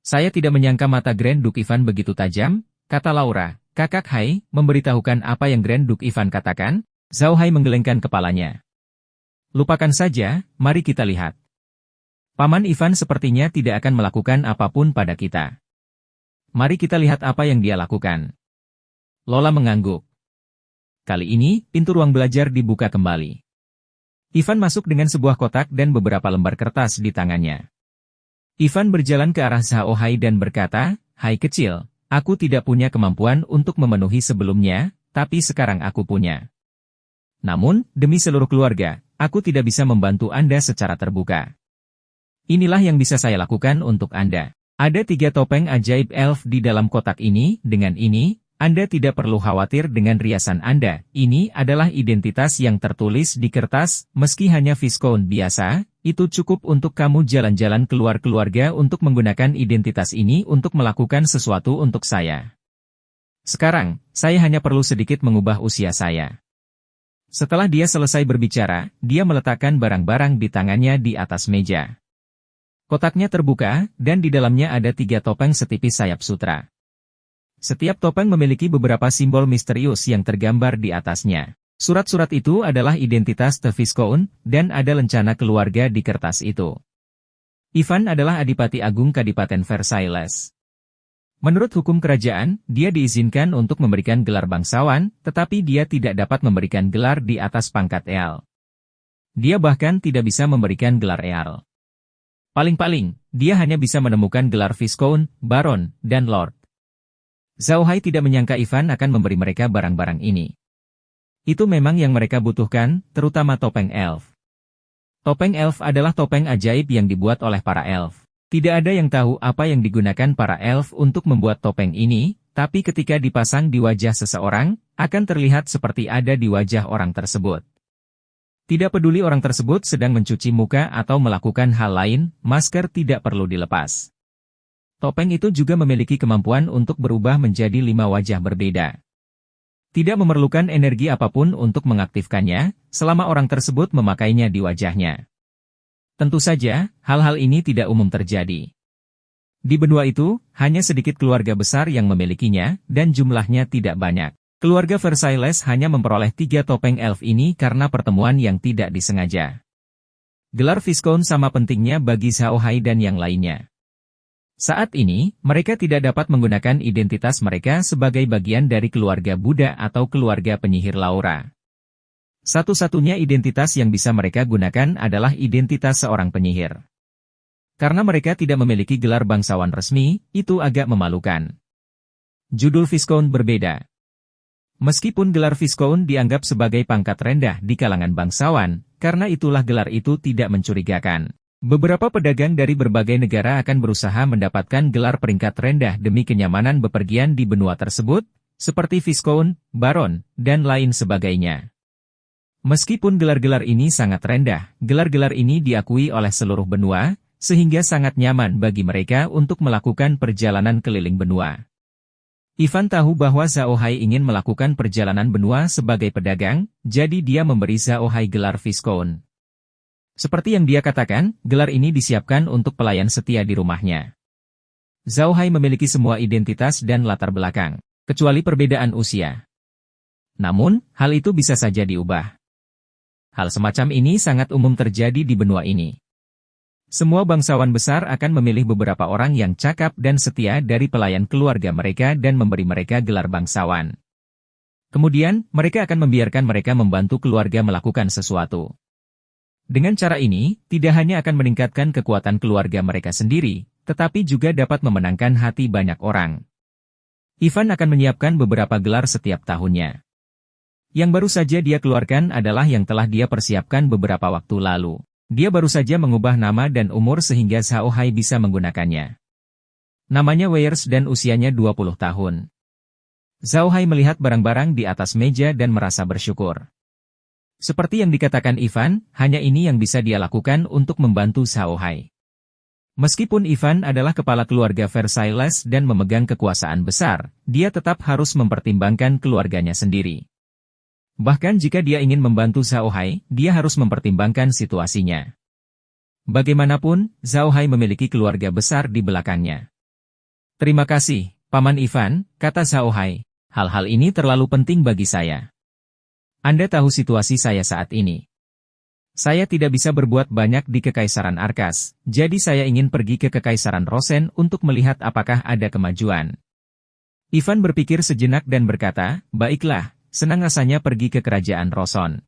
Saya tidak menyangka mata Grand Duke Ivan begitu tajam, kata Laura. Kakak Hai, memberitahukan apa yang Grand Duke Ivan katakan? Zhao Hai menggelengkan kepalanya. Lupakan saja, mari kita lihat. Paman Ivan sepertinya tidak akan melakukan apapun pada kita. Mari kita lihat apa yang dia lakukan. Lola mengangguk. Kali ini, pintu ruang belajar dibuka kembali. Ivan masuk dengan sebuah kotak dan beberapa lembar kertas di tangannya. Ivan berjalan ke arah Zhao Hai dan berkata, Hai kecil, aku tidak punya kemampuan untuk memenuhi sebelumnya, tapi sekarang aku punya. Namun, demi seluruh keluarga, aku tidak bisa membantu Anda secara terbuka. Inilah yang bisa saya lakukan untuk Anda. Ada 3 topeng ajaib elf di dalam kotak ini, dengan ini, Anda tidak perlu khawatir dengan riasan Anda. Ini adalah identitas yang tertulis di kertas, meski hanya Viscount biasa. Itu cukup untuk kamu jalan-jalan keluar keluarga untuk menggunakan identitas ini untuk melakukan sesuatu untuk saya. Sekarang, saya hanya perlu sedikit mengubah usia saya. Setelah dia selesai berbicara, dia meletakkan barang-barang di tangannya di atas meja. Kotaknya terbuka, dan di dalamnya ada 3 topeng setipis sayap sutra. Setiap topeng memiliki beberapa simbol misterius yang tergambar di atasnya. Surat-surat itu adalah identitas The Viscount, dan ada lencana keluarga di kertas itu. Ivan adalah Adipati Agung Kadipaten Versailles. Menurut hukum kerajaan, dia diizinkan untuk memberikan gelar bangsawan, tetapi dia tidak dapat memberikan gelar di atas pangkat Earl. Dia bahkan tidak bisa memberikan gelar Earl. Paling-paling, dia hanya bisa menemukan gelar Viscount, Baron, dan Lord. Zhao Hai tidak menyangka Ivan akan memberi mereka barang-barang ini. Itu memang yang mereka butuhkan, terutama topeng elf. Topeng elf adalah topeng ajaib yang dibuat oleh para elf. Tidak ada yang tahu apa yang digunakan para elf untuk membuat topeng ini, tapi ketika dipasang di wajah seseorang, akan terlihat seperti ada di wajah orang tersebut. Tidak peduli orang tersebut sedang mencuci muka atau melakukan hal lain, masker tidak perlu dilepas. Topeng itu juga memiliki kemampuan untuk berubah menjadi 5 wajah berbeda. Tidak memerlukan energi apapun untuk mengaktifkannya, selama orang tersebut memakainya di wajahnya. Tentu saja, hal-hal ini tidak umum terjadi. Di benua itu, hanya sedikit keluarga besar yang memilikinya, dan jumlahnya tidak banyak. Keluarga Versailles hanya memperoleh 3 topeng elf ini karena pertemuan yang tidak disengaja. Gelar Viscount sama pentingnya bagi Zhao Hai dan yang lainnya. Saat ini, mereka tidak dapat menggunakan identitas mereka sebagai bagian dari keluarga Buddha atau keluarga penyihir Laura. Satu-satunya identitas yang bisa mereka gunakan adalah identitas seorang penyihir. Karena mereka tidak memiliki gelar bangsawan resmi, itu agak memalukan. Judul Viscount berbeda. Meskipun gelar Viscount dianggap sebagai pangkat rendah di kalangan bangsawan, karena itulah gelar itu tidak mencurigakan. Beberapa pedagang dari berbagai negara akan berusaha mendapatkan gelar peringkat rendah demi kenyamanan bepergian di benua tersebut, seperti Viscount, Baron, dan lain sebagainya. Meskipun gelar-gelar ini sangat rendah, gelar-gelar ini diakui oleh seluruh benua, sehingga sangat nyaman bagi mereka untuk melakukan perjalanan keliling benua. Ivan tahu bahwa Zhao Hai ingin melakukan perjalanan benua sebagai pedagang, jadi dia memberi Zhao Hai gelar Viscount. Seperti yang dia katakan, gelar ini disiapkan untuk pelayan setia di rumahnya. Zhao Hai memiliki semua identitas dan latar belakang, kecuali perbedaan usia. Namun, hal itu bisa saja diubah. Hal semacam ini sangat umum terjadi di benua ini. Semua bangsawan besar akan memilih beberapa orang yang cakap dan setia dari pelayan keluarga mereka dan memberi mereka gelar bangsawan. Kemudian, mereka akan membiarkan mereka membantu keluarga melakukan sesuatu. Dengan cara ini, tidak hanya akan meningkatkan kekuatan keluarga mereka sendiri, tetapi juga dapat memenangkan hati banyak orang. Ivan akan menyiapkan beberapa gelar setiap tahunnya. Yang baru saja dia keluarkan adalah yang telah dia persiapkan beberapa waktu lalu. Dia baru saja mengubah nama dan umur sehingga Zhao Hai bisa menggunakannya. Namanya Weirs dan usianya 20 tahun. Zhao Hai melihat barang-barang di atas meja dan merasa bersyukur. Seperti yang dikatakan Ivan, hanya ini yang bisa dia lakukan untuk membantu Zhao Hai. Meskipun Ivan adalah kepala keluarga Versailles dan memegang kekuasaan besar, dia tetap harus mempertimbangkan keluarganya sendiri. Bahkan jika dia ingin membantu Zhao Hai, dia harus mempertimbangkan situasinya. Bagaimanapun, Zhao Hai memiliki keluarga besar di belakangnya. Terima kasih, Paman Ivan, kata Zhao Hai. Hal-hal ini terlalu penting bagi saya. Anda tahu situasi saya saat ini. Saya tidak bisa berbuat banyak di Kekaisaran Arkas, jadi saya ingin pergi ke Kekaisaran Rosen untuk melihat apakah ada kemajuan. Ivan berpikir sejenak dan berkata, baiklah, senang rasanya pergi ke Kerajaan Roson.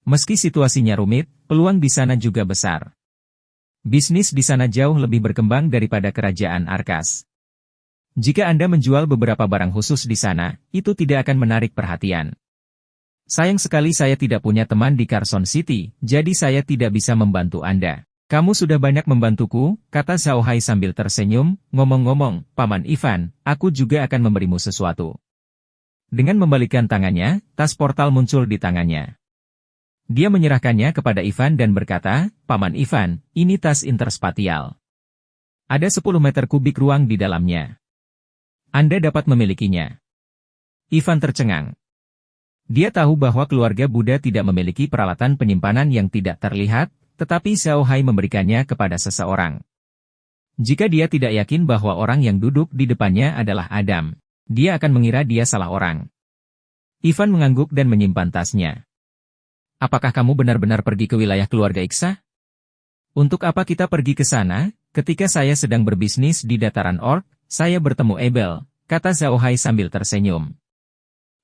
Meski situasinya rumit, peluang di sana juga besar. Bisnis di sana jauh lebih berkembang daripada Kerajaan Arkas. Jika Anda menjual beberapa barang khusus di sana, itu tidak akan menarik perhatian. Sayang sekali saya tidak punya teman di Carson City, jadi saya tidak bisa membantu Anda. Kamu sudah banyak membantuku, kata Zhao Hai sambil tersenyum. Ngomong-ngomong, Paman Ivan, aku juga akan memberimu sesuatu. Dengan membalikkan tangannya, tas portal muncul di tangannya. Dia menyerahkannya kepada Ivan dan berkata, Paman Ivan, ini tas interspatial. Ada 10 meter kubik ruang di dalamnya. Anda dapat memilikinya. Ivan tercengang. Dia tahu bahwa keluarga Buddha tidak memiliki peralatan penyimpanan yang tidak terlihat, tetapi Zhao Hai memberikannya kepada seseorang. Jika dia tidak yakin bahwa orang yang duduk di depannya adalah Adam, dia akan mengira dia salah orang. Ivan mengangguk dan menyimpan tasnya. Apakah kamu benar-benar pergi ke wilayah keluarga Iksa? Untuk apa kita pergi ke sana? Ketika saya sedang berbisnis di dataran Orc, saya bertemu Abel, kata Zhao Hai sambil tersenyum.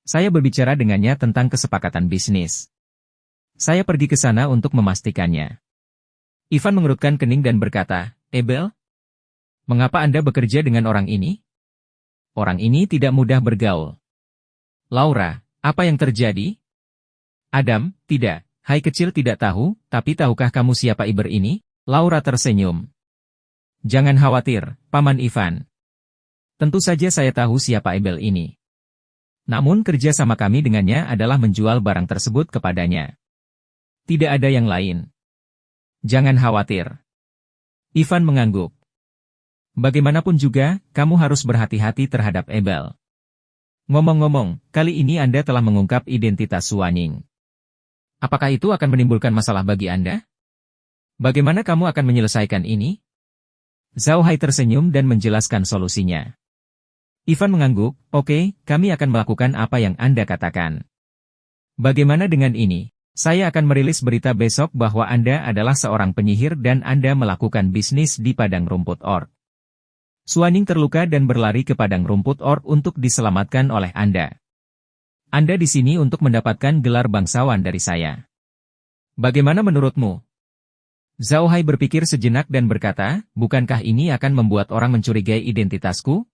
Saya berbicara dengannya tentang kesepakatan bisnis. Saya pergi ke sana untuk memastikannya. Ivan mengerutkan kening dan berkata, Abel? Mengapa Anda bekerja dengan orang ini? Orang ini tidak mudah bergaul. Laura, apa yang terjadi? Adam, tidak. Hai kecil tidak tahu, tapi tahukah kamu siapa Iber ini? Laura tersenyum. Jangan khawatir, Paman Ivan. Tentu saja saya tahu siapa Abel ini. Namun kerja sama kami dengannya adalah menjual barang tersebut kepadanya. Tidak ada yang lain. Jangan khawatir. Ivan mengangguk. Bagaimanapun juga, kamu harus berhati-hati terhadap Abel. Ngomong-ngomong, kali ini Anda telah mengungkap identitas Suanying. Apakah itu akan menimbulkan masalah bagi Anda? Bagaimana kamu akan menyelesaikan ini? Zhao Hai tersenyum dan menjelaskan solusinya. Ivan mengangguk, oke, kami akan melakukan apa yang Anda katakan. Bagaimana dengan ini? Saya akan merilis berita besok bahwa Anda adalah seorang penyihir dan Anda melakukan bisnis di padang rumput orc. Suanying terluka dan berlari ke padang rumput orc untuk diselamatkan oleh Anda. Anda di sini untuk mendapatkan gelar bangsawan dari saya. Bagaimana menurutmu? Zhao Hai berpikir sejenak dan berkata, bukankah ini akan membuat orang mencurigai identitasku?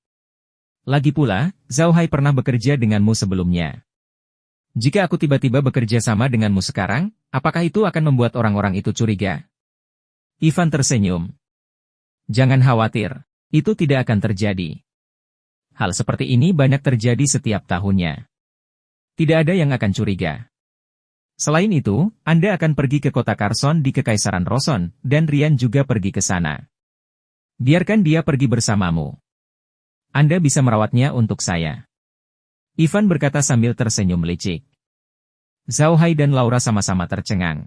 Lagi pula, Zhao Hai pernah bekerja denganmu sebelumnya. Jika aku tiba-tiba bekerja sama denganmu sekarang, apakah itu akan membuat orang-orang itu curiga? Ivan tersenyum. Jangan khawatir, itu tidak akan terjadi. Hal seperti ini banyak terjadi setiap tahunnya. Tidak ada yang akan curiga. Selain itu, Anda akan pergi ke kota Carson di Kekaisaran Roson, dan Rian juga pergi ke sana. Biarkan dia pergi bersamamu. Anda bisa merawatnya untuk saya. Ivan berkata sambil tersenyum licik. Zhao Hai dan Laura sama-sama tercengang.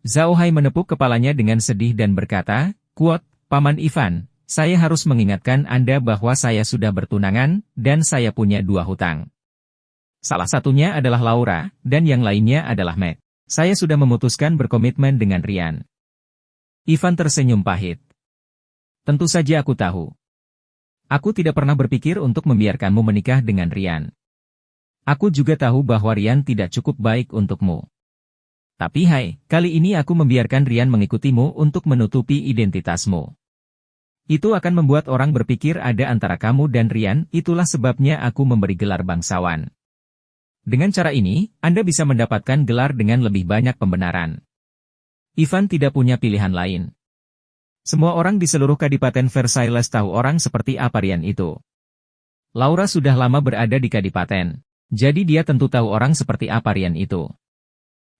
Zhao Hai menepuk kepalanya dengan sedih dan berkata, "Kuat, Paman Ivan, saya harus mengingatkan Anda bahwa saya sudah bertunangan, dan saya punya 2 hutang. Salah satunya adalah Laura, dan yang lainnya adalah Matt. Saya sudah memutuskan berkomitmen dengan Rian." Ivan tersenyum pahit. Tentu saja aku tahu. Aku tidak pernah berpikir untuk membiarkanmu menikah dengan Rian. Aku juga tahu bahwa Rian tidak cukup baik untukmu. Tapi hai, kali ini aku membiarkan Rian mengikutimu untuk menutupi identitasmu. Itu akan membuat orang berpikir ada antara kamu dan Rian, itulah sebabnya aku memberi gelar bangsawan. Dengan cara ini, Anda bisa mendapatkan gelar dengan lebih banyak pembenaran. Ivan tidak punya pilihan lain. Semua orang di seluruh Kadipaten Versailles tahu orang seperti apa Rian itu. Laura sudah lama berada di Kadipaten, jadi dia tentu tahu orang seperti apa Rian itu.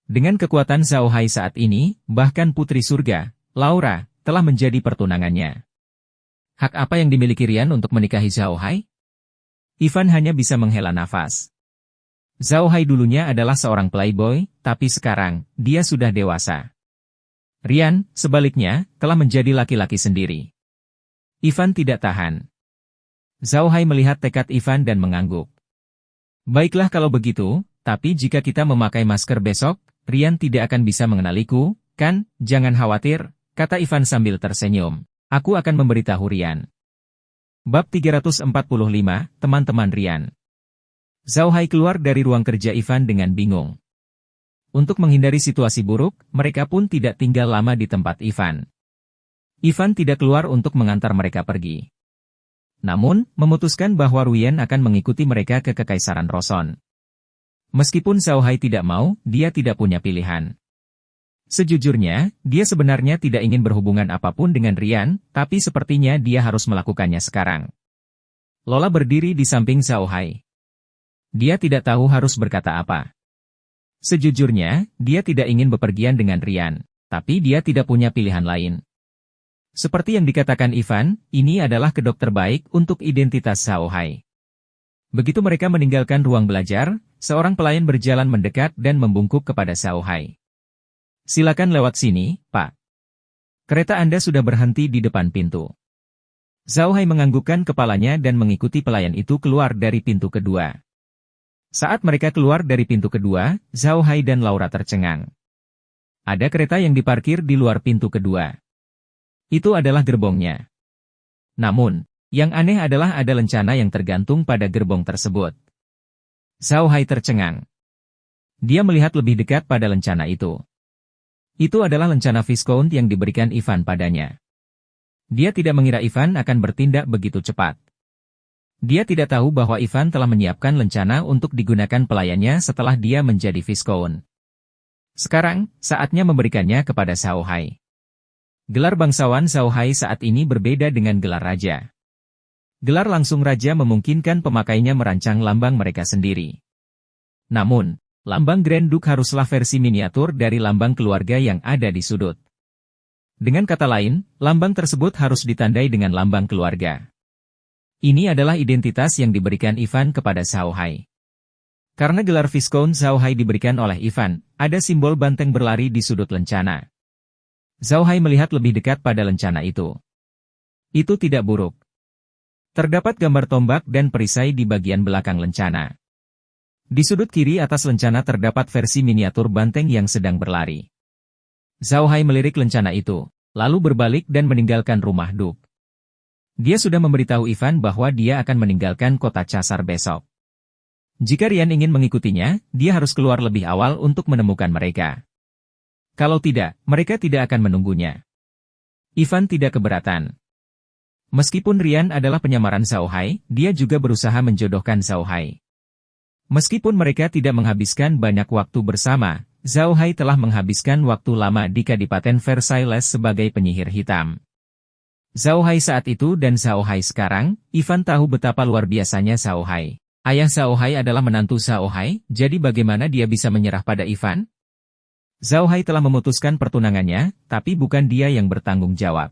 Dengan kekuatan Zhao Hai saat ini, bahkan Putri Surga, Laura, telah menjadi pertunangannya. Hak apa yang dimiliki Rian untuk menikahi Zhao Hai? Ivan hanya bisa menghela nafas. Zhao Hai dulunya adalah seorang playboy, tapi sekarang, dia sudah dewasa. Rian, sebaliknya, telah menjadi laki-laki sendiri. Ivan tidak tahan. Zhao Hai melihat tekad Ivan dan mengangguk. Baiklah kalau begitu, tapi jika kita memakai masker besok, Rian tidak akan bisa mengenaliku, kan? Jangan khawatir, kata Ivan sambil tersenyum. Aku akan memberitahu Rian. Bab 345, Teman-teman Rian. Zhao Hai keluar dari ruang kerja Ivan dengan bingung. Untuk menghindari situasi buruk, mereka pun tidak tinggal lama di tempat Ivan. Ivan tidak keluar untuk mengantar mereka pergi. Namun, memutuskan bahwa Ruyen akan mengikuti mereka ke Kekaisaran Roson. Meskipun Zhao Hai tidak mau, dia tidak punya pilihan. Sejujurnya, dia sebenarnya tidak ingin berhubungan apapun dengan Rian, tapi sepertinya dia harus melakukannya sekarang. Lola berdiri di samping Zhao Hai. Dia tidak tahu harus berkata apa. Sejujurnya, dia tidak ingin bepergian dengan Rian, tapi dia tidak punya pilihan lain. Seperti yang dikatakan Ivan, ini adalah kedok terbaik untuk identitas Zhao Hai. Begitu mereka meninggalkan ruang belajar, seorang pelayan berjalan mendekat dan membungkuk kepada Zhao Hai. Silakan lewat sini, Pak. Kereta Anda sudah berhenti di depan pintu. Zhao Hai menganggukkan kepalanya dan mengikuti pelayan itu keluar dari pintu kedua. Saat mereka keluar dari pintu kedua, Zhao Hai dan Laura tercengang. Ada kereta yang diparkir di luar pintu kedua. Itu adalah gerbongnya. Namun, yang aneh adalah ada lencana yang tergantung pada gerbong tersebut. Zhao Hai tercengang. Dia melihat lebih dekat pada lencana itu. Itu adalah lencana Viscount yang diberikan Ivan padanya. Dia tidak mengira Ivan akan bertindak begitu cepat. Dia tidak tahu bahwa Ivan telah menyiapkan lencana untuk digunakan pelayannya setelah dia menjadi Viscount. Sekarang, saatnya memberikannya kepada Zhao Hai. Gelar bangsawan Zhao Hai saat ini berbeda dengan gelar raja. Gelar langsung raja memungkinkan pemakainya merancang lambang mereka sendiri. Namun, lambang Grand Duke haruslah versi miniatur dari lambang keluarga yang ada di sudut. Dengan kata lain, lambang tersebut harus ditandai dengan lambang keluarga. Ini adalah identitas yang diberikan Ivan kepada Zhao Hai. Karena gelar Viscount Zhao Hai diberikan oleh Ivan, ada simbol banteng berlari di sudut lencana. Zhao Hai melihat lebih dekat pada lencana itu. Itu tidak buruk. Terdapat gambar tombak dan perisai di bagian belakang lencana. Di sudut kiri atas lencana terdapat versi miniatur banteng yang sedang berlari. Zhao Hai melirik lencana itu, lalu berbalik dan meninggalkan rumah Duke. Dia sudah memberitahu Ivan bahwa dia akan meninggalkan kota Casar besok. Jika Rian ingin mengikutinya, dia harus keluar lebih awal untuk menemukan mereka. Kalau tidak, mereka tidak akan menunggunya. Ivan tidak keberatan. Meskipun Rian adalah penyamaran Zhao Hai, dia juga berusaha menjodohkan Zhao Hai. Meskipun mereka tidak menghabiskan banyak waktu bersama, Zhao Hai telah menghabiskan waktu lama di Kadipaten Versailles sebagai penyihir hitam. Zhao Hai saat itu dan Zhao Hai sekarang, Ivan tahu betapa luar biasanya Zhao Hai. Ayah Zhao Hai adalah menantu Zhao Hai, jadi bagaimana dia bisa menyerah pada Ivan? Zhao Hai telah memutuskan pertunangannya, tapi bukan dia yang bertanggung jawab.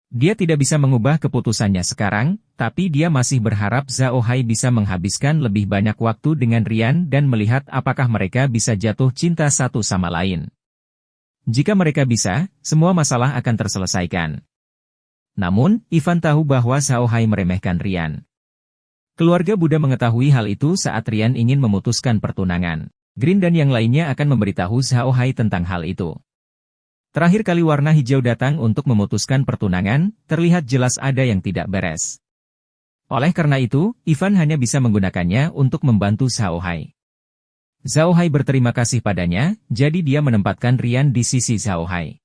Dia tidak bisa mengubah keputusannya sekarang, tapi dia masih berharap Zhao Hai bisa menghabiskan lebih banyak waktu dengan Rian dan melihat apakah mereka bisa jatuh cinta satu sama lain. Jika mereka bisa, semua masalah akan terselesaikan. Namun, Ivan tahu bahwa Zhao Hai meremehkan Rian. Keluarga Buddha mengetahui hal itu saat Rian ingin memutuskan pertunangan. Green dan yang lainnya akan memberitahu Zhao Hai tentang hal itu. Terakhir kali warna hijau datang untuk memutuskan pertunangan, terlihat jelas ada yang tidak beres. Oleh karena itu, Ivan hanya bisa menggunakannya untuk membantu Zhao Hai. Zhao Hai berterima kasih padanya, jadi dia menempatkan Rian di sisi Zhao Hai.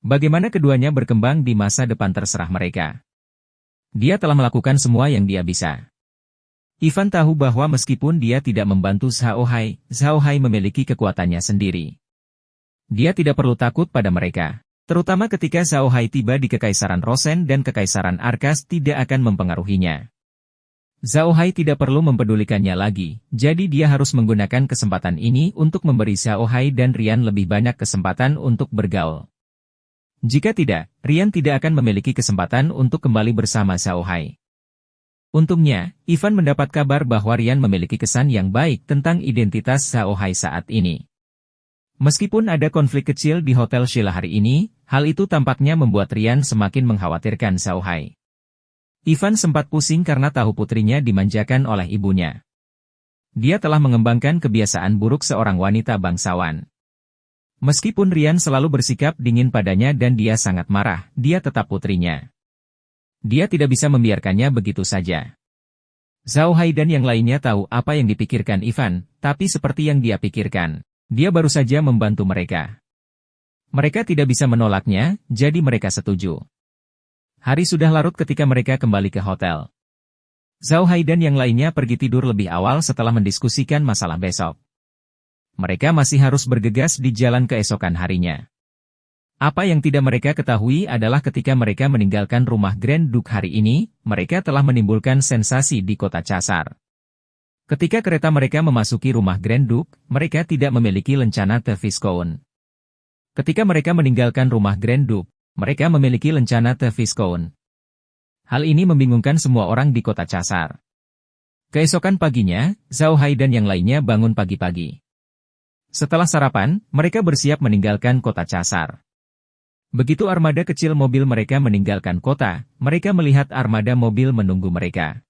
Bagaimana keduanya berkembang di masa depan terserah mereka. Dia telah melakukan semua yang dia bisa. Ivan tahu bahwa meskipun dia tidak membantu Zhao Hai memiliki kekuatannya sendiri. Dia tidak perlu takut pada mereka. Terutama ketika Zhao Hai tiba di Kekaisaran Rosen dan Kekaisaran Arkas tidak akan mempengaruhinya. Zhao Hai tidak perlu mempedulikannya lagi, jadi dia harus menggunakan kesempatan ini untuk memberi Zhao Hai dan Rian lebih banyak kesempatan untuk bergaul. Jika tidak, Rian tidak akan memiliki kesempatan untuk kembali bersama Zhao Hai. Untungnya, Ivan mendapat kabar bahwa Rian memiliki kesan yang baik tentang identitas Zhao Hai saat ini. Meskipun ada konflik kecil di Hotel Sheila hari ini, hal itu tampaknya membuat Rian semakin mengkhawatirkan Zhao Hai. Ivan sempat pusing karena tahu putrinya dimanjakan oleh ibunya. Dia telah mengembangkan kebiasaan buruk seorang wanita bangsawan. Meskipun Rian selalu bersikap dingin padanya dan dia sangat marah, dia tetap putrinya. Dia tidak bisa membiarkannya begitu saja. Zhao Hai dan yang lainnya tahu apa yang dipikirkan Ivan, tapi seperti yang dia pikirkan, dia baru saja membantu mereka. Mereka tidak bisa menolaknya, jadi mereka setuju. Hari sudah larut ketika mereka kembali ke hotel. Zhao Hai dan yang lainnya pergi tidur lebih awal setelah mendiskusikan masalah besok. Mereka masih harus bergegas di jalan keesokan harinya. Apa yang tidak mereka ketahui adalah ketika mereka meninggalkan rumah Grand Duke hari ini, mereka telah menimbulkan sensasi di kota Casar. Ketika kereta mereka memasuki rumah Grand Duke, mereka tidak memiliki lencana The Viscount. Ketika mereka meninggalkan rumah Grand Duke, mereka memiliki lencana The Viscount. Hal ini membingungkan semua orang di kota Casar. Keesokan paginya, Zhao Hai dan yang lainnya bangun pagi-pagi. Setelah sarapan, mereka bersiap meninggalkan kota Casar. Begitu armada kecil mobil mereka meninggalkan kota, mereka melihat armada mobil menunggu mereka.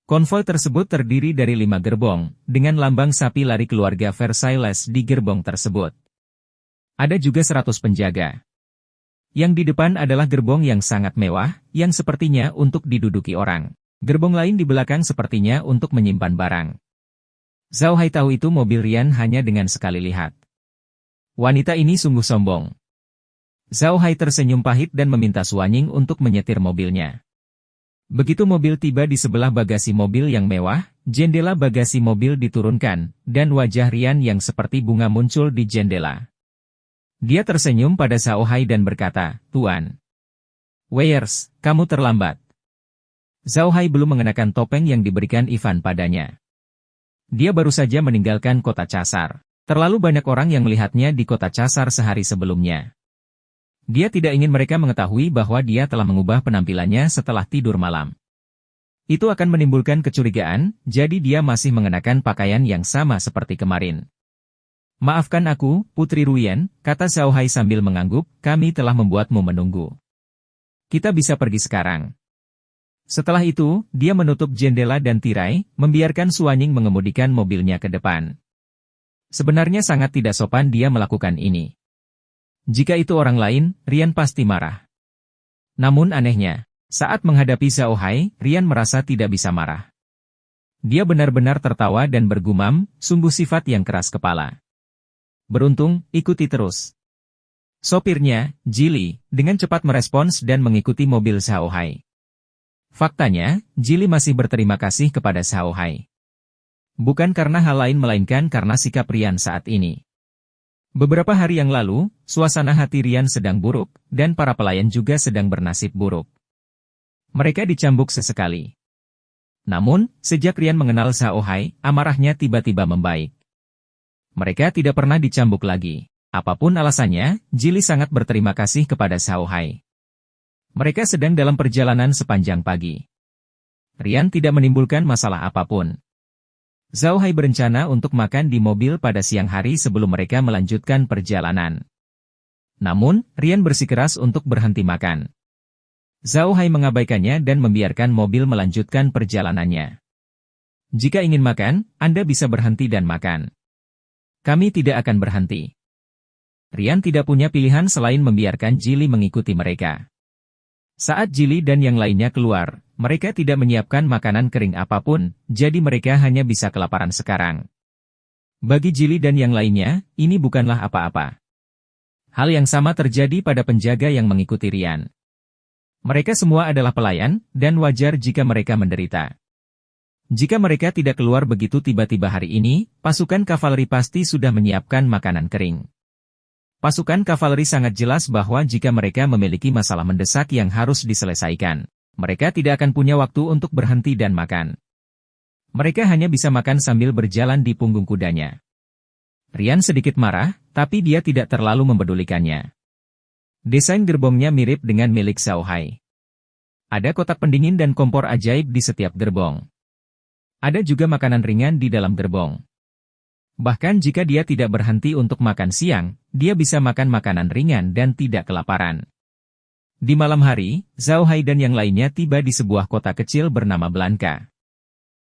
Konvoi tersebut terdiri dari 5 gerbong, dengan lambang sapi lari keluarga Versailles di gerbong tersebut. Ada juga 100 penjaga. Yang di depan adalah gerbong yang sangat mewah, yang sepertinya untuk diduduki orang. Gerbong lain di belakang sepertinya untuk menyimpan barang. Zhao Hai tahu itu mobil Rian hanya dengan sekali lihat. Wanita ini sungguh sombong. Zhao Hai tersenyum pahit dan meminta Suanying untuk menyetir mobilnya. Begitu mobil tiba di sebelah bagasi mobil yang mewah, jendela bagasi mobil diturunkan, dan wajah Rian yang seperti bunga muncul di jendela. Dia tersenyum pada Zhao Hai dan berkata, "Tuan Weiers, kamu terlambat." Zhao Hai belum mengenakan topeng yang diberikan Ivan padanya. Dia baru saja meninggalkan kota Casar. Terlalu banyak orang yang melihatnya di kota Casar sehari sebelumnya. Dia tidak ingin mereka mengetahui bahwa dia telah mengubah penampilannya setelah tidur malam. Itu akan menimbulkan kecurigaan, jadi dia masih mengenakan pakaian yang sama seperti kemarin. "Maafkan aku, Putri Ruyen," kata Zhao Hai sambil mengangguk, "kami telah membuatmu menunggu. Kita bisa pergi sekarang." Setelah itu, dia menutup jendela dan tirai, membiarkan Suanying mengemudikan mobilnya ke depan. Sebenarnya sangat tidak sopan dia melakukan ini. Jika itu orang lain, Rian pasti marah. Namun anehnya, saat menghadapi Zhao Hai, Rian merasa tidak bisa marah. Dia benar-benar tertawa dan bergumam, sungguh sifat yang keras kepala. Beruntung, ikuti terus. Sopirnya, Jili, dengan cepat merespons dan mengikuti mobil Zhao Hai. Faktanya, Jili masih berterima kasih kepada Zhao Hai. Bukan karena hal lain melainkan karena sikap Rian saat ini. Beberapa hari yang lalu, suasana hati Rian sedang buruk, dan para pelayan juga sedang bernasib buruk. Mereka dicambuk sesekali. Namun, sejak Rian mengenal Zhao Hai, amarahnya tiba-tiba membaik. Mereka tidak pernah dicambuk lagi. Apapun alasannya, Jili sangat berterima kasih kepada Zhao Hai. Mereka sedang dalam perjalanan sepanjang pagi. Rian tidak menimbulkan masalah apapun. Zhao Hai berencana untuk makan di mobil pada siang hari sebelum mereka melanjutkan perjalanan. Namun, Rian bersikeras untuk berhenti makan. Zhao Hai mengabaikannya dan membiarkan mobil melanjutkan perjalanannya. "Jika ingin makan, Anda bisa berhenti dan makan. Kami tidak akan berhenti." Rian tidak punya pilihan selain membiarkan Jili mengikuti mereka. Saat Jili dan yang lainnya keluar, mereka tidak menyiapkan makanan kering apapun, jadi mereka hanya bisa kelaparan sekarang. Bagi Jili dan yang lainnya, ini bukanlah apa-apa. Hal yang sama terjadi pada penjaga yang mengikuti Rian. Mereka semua adalah pelayan, dan wajar jika mereka menderita. Jika mereka tidak keluar begitu tiba-tiba hari ini, pasukan kavaleri pasti sudah menyiapkan makanan kering. Pasukan kavaleri sangat jelas bahwa jika mereka memiliki masalah mendesak yang harus diselesaikan, mereka tidak akan punya waktu untuk berhenti dan makan. Mereka hanya bisa makan sambil berjalan di punggung kudanya. Rian sedikit marah, tapi dia tidak terlalu mempedulikannya. Desain gerbongnya mirip dengan milik Zhao Hai. Ada kotak pendingin dan kompor ajaib di setiap gerbong. Ada juga makanan ringan di dalam gerbong. Bahkan jika dia tidak berhenti untuk makan siang, dia bisa makan makanan ringan dan tidak kelaparan. Di malam hari, Zhao Hai dan yang lainnya tiba di sebuah kota kecil bernama Blanka.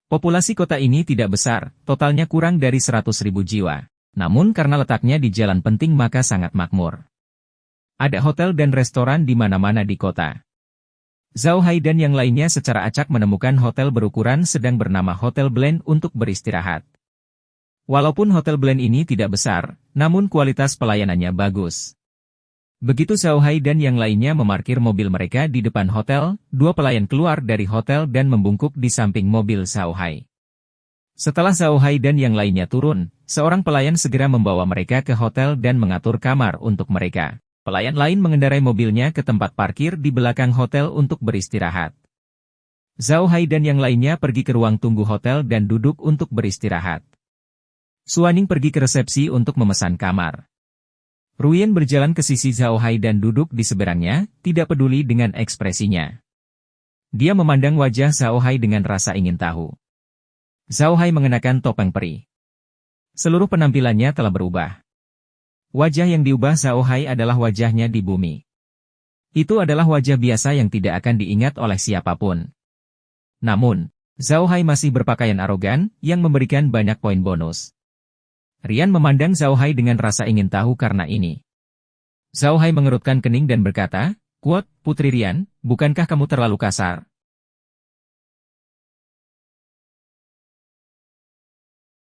Populasi kota ini tidak besar, totalnya kurang dari 100.000 jiwa. Namun karena letaknya di jalan penting maka sangat makmur. Ada hotel dan restoran di mana-mana di kota. Zhao Hai dan yang lainnya secara acak menemukan hotel berukuran sedang bernama Hotel Blend untuk beristirahat. Walaupun Hotel Blend ini tidak besar, namun kualitas pelayanannya bagus. Begitu Zhao Hai dan yang lainnya memarkir mobil mereka di depan hotel, dua pelayan keluar dari hotel dan membungkuk di samping mobil Zhao Hai. Setelah Zhao Hai dan yang lainnya turun, seorang pelayan segera membawa mereka ke hotel dan mengatur kamar untuk mereka. Pelayan lain mengendarai mobilnya ke tempat parkir di belakang hotel untuk beristirahat. Zhao Hai dan yang lainnya pergi ke ruang tunggu hotel dan duduk untuk beristirahat. Suanying pergi ke resepsi untuk memesan kamar. Ruyen berjalan ke sisi Zhao Hai dan duduk di seberangnya, tidak peduli dengan ekspresinya. Dia memandang wajah Zhao Hai dengan rasa ingin tahu. Zhao Hai mengenakan topeng peri. Seluruh penampilannya telah berubah. Wajah yang diubah Zhao Hai adalah wajahnya di bumi. Itu adalah wajah biasa yang tidak akan diingat oleh siapapun. Namun, Zhao Hai masih berpakaian arogan, yang memberikan banyak poin bonus. Rian memandang Zhao Hai dengan rasa ingin tahu karena ini. Zhao Hai mengerutkan kening dan berkata, "Kuat, Putri Rian, bukankah kamu terlalu kasar?